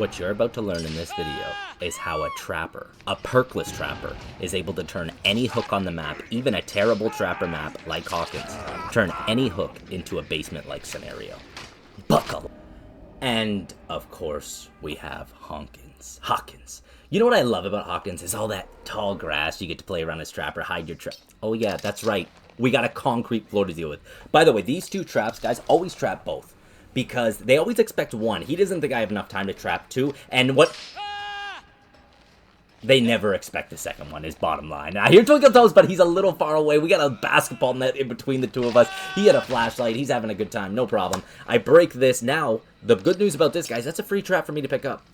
What you're about to learn in this video is how a trapper, a perkless trapper, is able to turn any hook on the map, even a terrible trapper map like Hawkins, turn any hook into a basement-like scenario. Buckle! And, of course, we have Hawkins. You know what I love about Hawkins is all that tall grass you get to play around as trapper, hide your trap. Oh yeah, that's right. We got a concrete floor to deal with. By the way, these two traps, guys, always trap both. Because they always expect one. He doesn't think I have enough time to trap two. And what... They never expect the second one, is bottom line. I hear Twinkle Toes, but he's a little far away. We got a basketball net in between the two of us. He had a flashlight. He's having a good time. No problem. I break this. Now, the good news about this, guys, that's a free trap for me to pick up.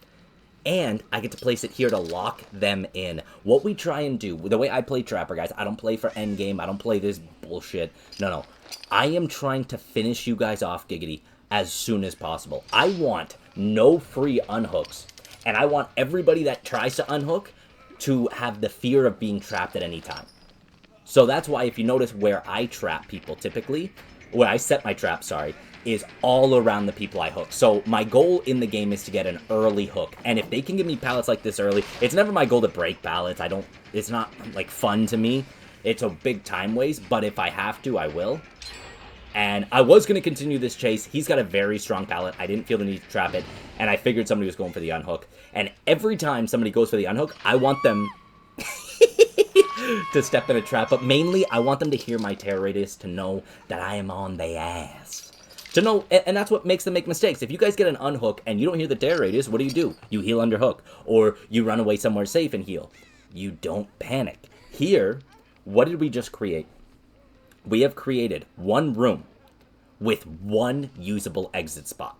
And I get to place it here to lock them in. What we try and do, the way I play Trapper, guys, I don't play for endgame. I don't play this bullshit. No. I am trying to finish you guys off, Giggity, as soon as possible. I want no free unhooks. And I want everybody that tries to unhook to have the fear of being trapped at any time. So that's why if you notice where I trap people typically, where I set my trap, sorry, is all around the people I hook. So my goal in the game is to get an early hook. And if they can give me pallets like this early, it's never my goal to break pallets. It's not like fun to me. It's a big time waste, but if I have to, I will. And I was going to continue this chase. He's got a very strong pallet. I didn't feel the need to trap it. And I figured somebody was going for the unhook. And every time somebody goes for the unhook, I want them to step in a trap. But mainly, I want them to hear my terror radius to know that I am on their ass. To know, and that's what makes them make mistakes. If you guys get an unhook and you don't hear the terror radius, what do? You heal under hook. Or you run away somewhere safe and heal. You don't panic. Here, what did we just create? We have created one room with one usable exit spot.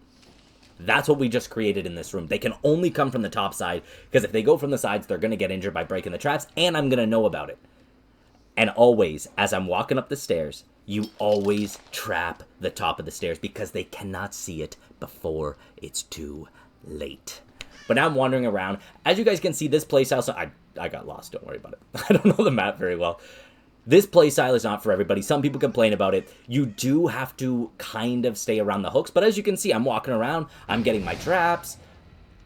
That's what we just created in this room. They can only come from the top side, because if they go from the sides, they're going to get injured by breaking the traps, and I'm going to know about it. And always, as I'm walking up the stairs, you always trap the top of the stairs, because they cannot see it before it's too late. But now I'm wandering around. As you guys can see, this playstyle, I got lost, don't worry about it. I don't know the map very well. This playstyle is not for everybody. Some people complain about it. You do have to kind of stay around the hooks. But as you can see, I'm walking around. I'm getting my traps.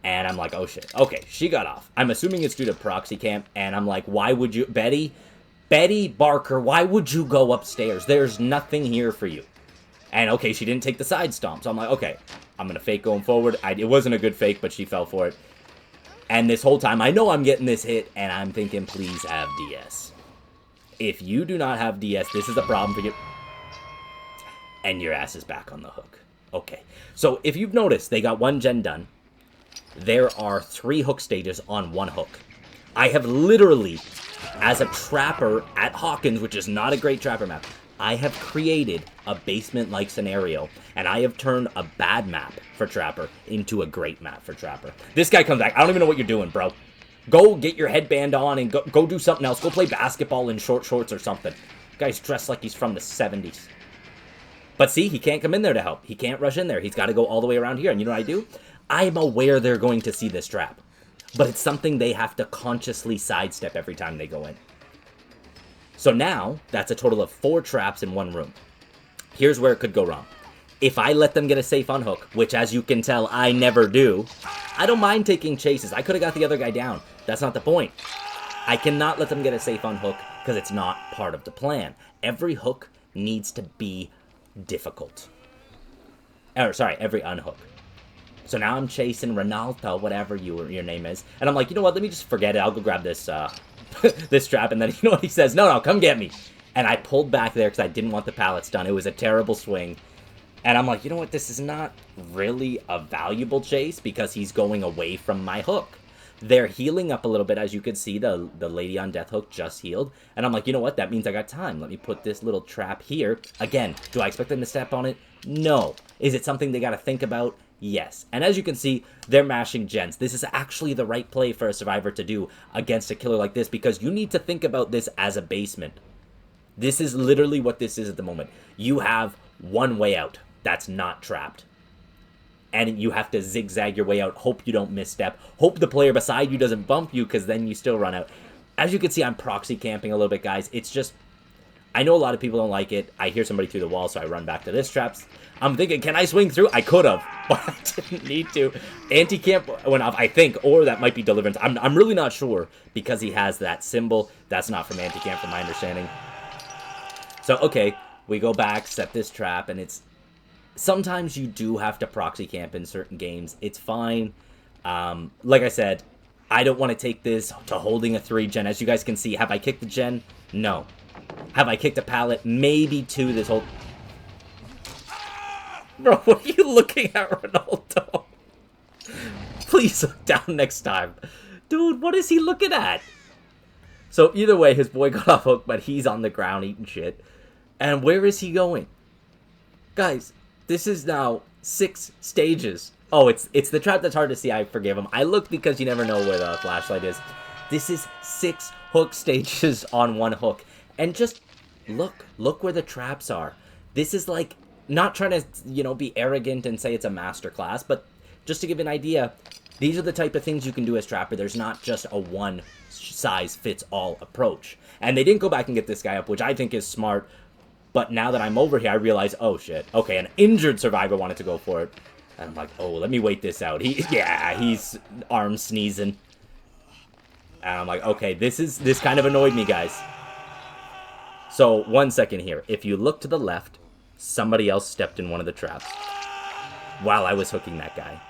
And I'm like, oh shit. Okay, she got off. I'm assuming it's due to proxy camp. And I'm like, why would you... Betty Barker, why would you go upstairs? There's nothing here for you. And okay, she didn't take the side stomp. So I'm like, okay, I'm going to fake going forward. It wasn't a good fake, but she fell for it. And this whole time, I know I'm getting this hit. And I'm thinking, please have DS. If you do not have DS, this is a problem for you. And your ass is back on the hook. Okay. So if you've noticed, they got one gen done. There are 3 hook stages on 1 hook. I have literally, as a trapper at Hawkins, which is not a great trapper map, I have created a basement-like scenario. And I have turned a bad map for trapper into a great map for trapper. This guy comes back. I don't even know what you're doing, bro. Go get your headband on and go do something else. Go play basketball in short shorts or something. Guy's dressed like he's from the 70s. But see, he can't come in there to help. He can't rush in there. He's got to go all the way around here. And you know what I do? I'm aware they're going to see this trap. But it's something they have to consciously sidestep every time they go in. So now, that's a total of 4 traps in 1 room. Here's where it could go wrong. If I let them get a safe unhook, which as you can tell, I never do, I don't mind taking chases. I could have got the other guy down. That's not the point. I cannot let them get a safe unhook because it's not part of the plan. Every hook needs to be difficult. Sorry, every unhook. So now I'm chasing Ronaldo, whatever your name is. And I'm like, you know what, let me just forget it. I'll go grab this this trap. And then you know what he says? No, come get me. And I pulled back there because I didn't want the pallets done. It was a terrible swing. And I'm like, you know what, this is not really a valuable chase because he's going away from my hook. They're healing up a little bit. As you can see, the lady on death hook just healed. And I'm like, you know what, that means I got time. Let me put this little trap here. Again, do I expect them to step on it? No. Is it something they got to think about? Yes. And as you can see, they're mashing gens. This is actually the right play for a survivor to do against a killer like this because you need to think about this as a basement. This is literally what this is at the moment. You have one way out. That's not trapped. And you have to zigzag your way out. Hope you don't misstep. Hope the player beside you doesn't bump you because then you still run out. As you can see, I'm proxy camping a little bit, guys. It's just, I know a lot of people don't like it. I hear somebody through the wall, so I run back to this traps. I'm thinking, can I swing through? I could have, but I didn't need to. Anti-camp went off, I think, or that might be deliverance. I'm really not sure, because he has that symbol. That's not from anti-camp, from my understanding. So, okay, we go back, set this trap, and it's... Sometimes you do have to proxy camp in certain games. It's fine. Like I said, I don't want to take this to holding a 3-gen. As you guys can see, have I kicked the gen? No. Have I kicked a pallet? Maybe 2 this whole... Bro, what are you looking at, Ronaldo? Please look down next time. Dude, what is he looking at? So either way, his boy got off hook, but he's on the ground eating shit. And where is he going? Guys, this is now 6 stages. Oh, it's the trap that's hard to see. I forgive him. I look because you never know where the flashlight is. This is 6 hook stages on 1 hook. And just look where the traps are. This is like, not trying to, you know, be arrogant and say it's a masterclass, but just to give you an idea, these are the type of things you can do as trapper. There's not just a one-size-fits-all approach. And they didn't go back and get this guy up, which I think is smart. But now that I'm over here, I realize, oh shit, okay, an injured survivor wanted to go for it. And I'm like, oh, let me wait this out. He's arm sneezing. And I'm like, okay, this kind of annoyed me, guys. So, 1 second here. If you look to the left, somebody else stepped in one of the traps while I was hooking that guy.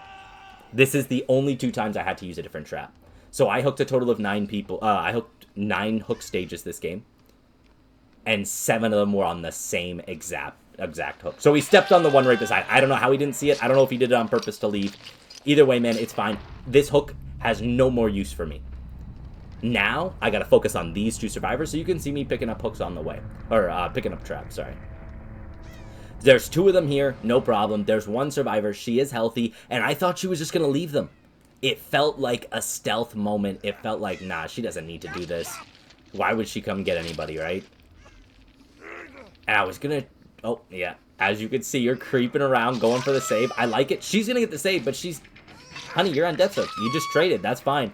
This is the only 2 times I had to use a different trap. So I hooked a total of 9 people. I hooked 9 hook stages this game. And 7 of them were on the same exact hook. So he stepped on the one right beside. I don't know how he didn't see it. I don't know if he did it on purpose to leave. Either way, man, it's fine. This hook has no more use for me. Now, I gotta focus on these 2 survivors, so you can see me picking up hooks on the way. Or, picking up traps, sorry. There's 2 of them here, no problem. There's 1 survivor, she is healthy, and I thought she was just gonna leave them. It felt like a stealth moment. It felt like, nah, she doesn't need to do this. Why would she come get anybody, right? And I was gonna... Oh, yeah. As you can see, you're creeping around, going for the save. I like it. She's gonna get the save, but she's... Honey, you're on death hook. You just traded. That's fine.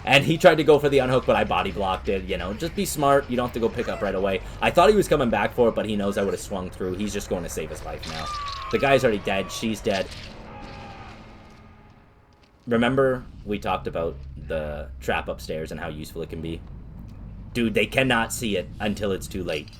And he tried to go for the unhook, but I body blocked it. You know, just be smart. You don't have to go pick up right away. I thought he was coming back for it, but he knows I would have swung through. He's just going to save his life now. The guy's already dead. She's dead. Remember, we talked about the trap upstairs and how useful it can be? Dude, they cannot see it until it's too late.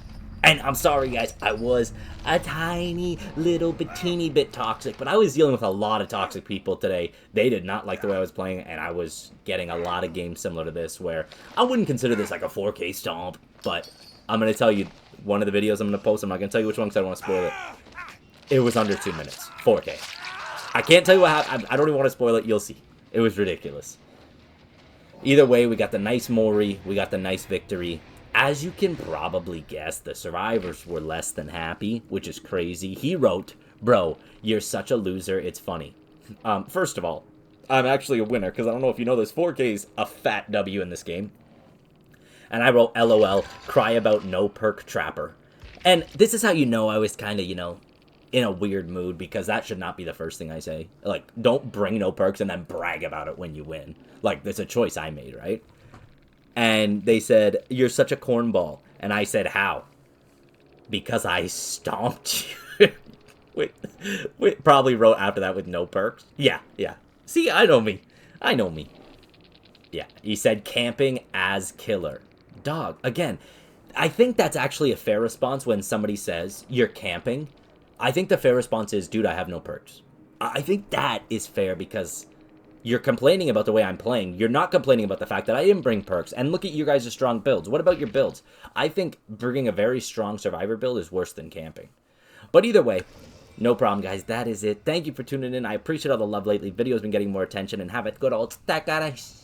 And I'm sorry, guys, I was a tiny little teeny bit toxic, but I was dealing with a lot of toxic people today. They did not like the way I was playing, and I was getting a lot of games similar to this, where I wouldn't consider this like a 4K stomp, but I'm going to tell you, one of the videos I'm going to post, I'm not going to tell you which one because I don't want to spoil it. It was under 2 minutes, 4K. I can't tell you what happened. I don't even want to spoil it. You'll see. It was ridiculous. Either way, we got the nice Mori. We got the nice victory. As you can probably guess, the survivors were less than happy, which is crazy. He wrote, bro, you're such a loser, it's funny. First of all, I'm actually a winner, because I don't know if you know this, 4K's a fat W in this game. And I wrote, LOL, cry about no perk trapper. And this is how you know I was kind of, you know, in a weird mood, because that should not be the first thing I say. Like, don't bring no perks and then brag about it when you win. Like, there's a choice I made, right? And they said, you're such a cornball. And I said, how? Because I stomped you. wait, probably wrote after that with no perks. Yeah. See, I know me. Yeah, he said camping as killer. Dog, again, I think that's actually a fair response when somebody says, you're camping. I think the fair response is, dude, I have no perks. I think that is fair because... You're complaining about the way I'm playing. You're not complaining about the fact that I didn't bring perks. And look at you guys' strong builds. What about your builds? I think bringing a very strong survivor build is worse than camping. But either way, no problem, guys. That is it. Thank you for tuning in. I appreciate all the love lately. Video's been getting more attention. And have a good old stack, guys.